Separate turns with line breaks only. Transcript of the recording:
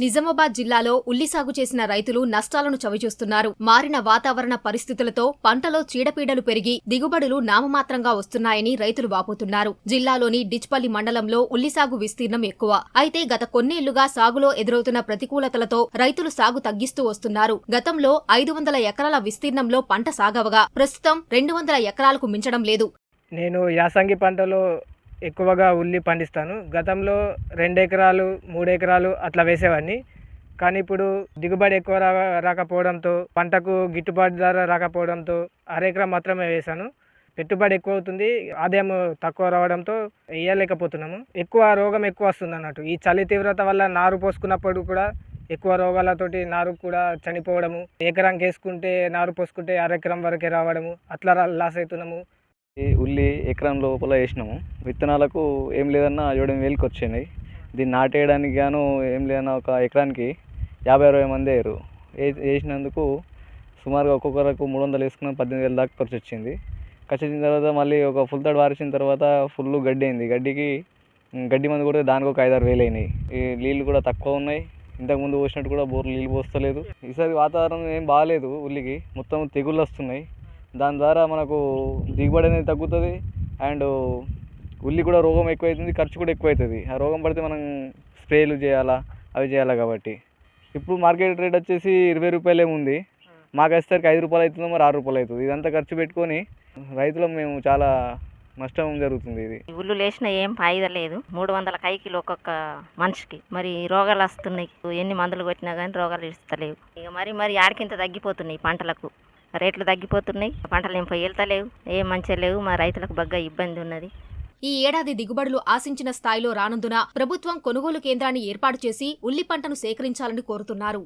నిజామాబాద్ జిల్లాలో ఉల్లి సాగు చేసిన రైతులు నష్టాలను చవిచూస్తున్నారు. మారిన వాతావరణ పరిస్థితులతో పంటలో చీడపీడలు పెరిగి దిగుబడులు నామమాత్రంగా వస్తున్నాయని రైతులు వాపోతున్నారు. జిల్లాలోని డిచ్పల్లి మండలంలో ఉల్లి సాగు విస్తీర్ణం ఎక్కువ. అయితే గత కొన్నేళ్లుగా సాగులో ఎదురవుతున్న ప్రతికూలతలతో రైతులు సాగు తగ్గిస్తూ వస్తున్నారు. గతంలో 500 ఎకరాల విస్తీర్ణంలో పంట సాగవగా ప్రస్తుతం 200 ఎకరాలకు మించడం లేదు.
నేను యాసంగి పంటలో ఎక్కువగా ఉల్లి పండిస్తాను. గతంలో 2 ఎకరాలు 3 ఎకరాలు అట్లా వేసేవాడిని. కానీ ఇప్పుడు దిగుబడి ఎక్కువ రాకపోవడంతో, పంటకు గిట్టుబాటు ధర రాకపోవడంతో అరెకరం మాత్రమే వేశాను. పెట్టుబడి ఎక్కువ అవుతుంది, ఆదాయం తక్కువ రావడంతో వేయలేకపోతున్నాము. రోగం ఎక్కువ వస్తుంది అన్నట్టు. ఈ చలి తీవ్రత వల్ల నారు పోసుకున్నప్పుడు కూడా ఎక్కువ రోగాలతోటి నారు కూడా చనిపోవడము, ఎకరానికి వేసుకుంటే నారు పోసుకుంటే అరెకరం వరకే రావడము, అట్లా లాస్ అవుతున్నాము.
ఉల్లి ఎకరం లోపల వేసినాము. విత్తనాలకు ఏం లేదన్నా 7,000కి వచ్చినాయి. దీన్ని నాటేయడానికి గాను ఏం లేదన్నా ఒక ఎకరానికి 50-60 మంది అయ్యారు. వేసినందుకు సుమారుగా ఒక్కొక్కరకు 300 వేసుకున్న 18,000 దాకా ఖర్చు వచ్చింది. ఖర్చు వచ్చిన తర్వాత మళ్ళీ ఒక ఫుల్ తడి వారిసిన తర్వాత ఫుల్ గడ్డి అయింది. గడ్డి మంది కూడా దానికి ఒక 5-6 వేలు అయినాయి. ఈ నీళ్ళు కూడా తక్కువ ఉన్నాయి. ఇంతకుముందు పోసినట్టు కూడా బోర్లు నీళ్ళు పోస్తలేదు. ఈసారి వాతావరణం ఏం బాగాలేదు. ఉల్లికి మొత్తం తెగుళ్ళు వస్తున్నాయి. దాని ద్వారా మనకు దిగుబడి అనేది తగ్గుతుంది. అండ్ ఉల్లి కూడా రోగం ఎక్కువైతుంది, ఖర్చు కూడా ఎక్కువైతుంది. ఆ రోగం పడితే మనం స్ప్రేలు చేయాలా, అవి చేయాలా. కాబట్టి ఇప్పుడు మార్కెట్ రేట్ వచ్చేసి 20 రూపాయలు ఏముంది. మాకు వచ్చేసరికి 5 రూపాయలు అవుతుందో మరి 6 రూపాయలు అవుతుంది. ఇదంతా ఖర్చు పెట్టుకొని రైతులం మేము చాలా నష్టం జరుగుతుంది. ఇది
ఉల్లు లేచిన ఏం ఫాయిదా లేదు. 300 కైకిలు ఒక్కొక్క మనిషికి. మరి రోగాలు వస్తున్నాయి. ఎన్ని మందులు కొట్టినా కానీ రోగాలు ఇస్తలేవు. ఇక మరి ఆడికింత తగ్గిపోతున్నాయి. పంటలకు రేట్లు తగ్గిపోతున్నాయి. పంటలు ఏం వెళ్తలేవు, ఏం మంచిగా లేవు. మా రైతులకు బాగా ఇబ్బంది ఉన్నది.
ఈ ఏడాది దిగుబడులు ఆశించిన స్థాయిలో రానందున ప్రభుత్వం కొనుగోలు కేంద్రాన్ని ఏర్పాటు చేసి ఉల్లి పంటను సేకరించాలని కోరుతున్నారు.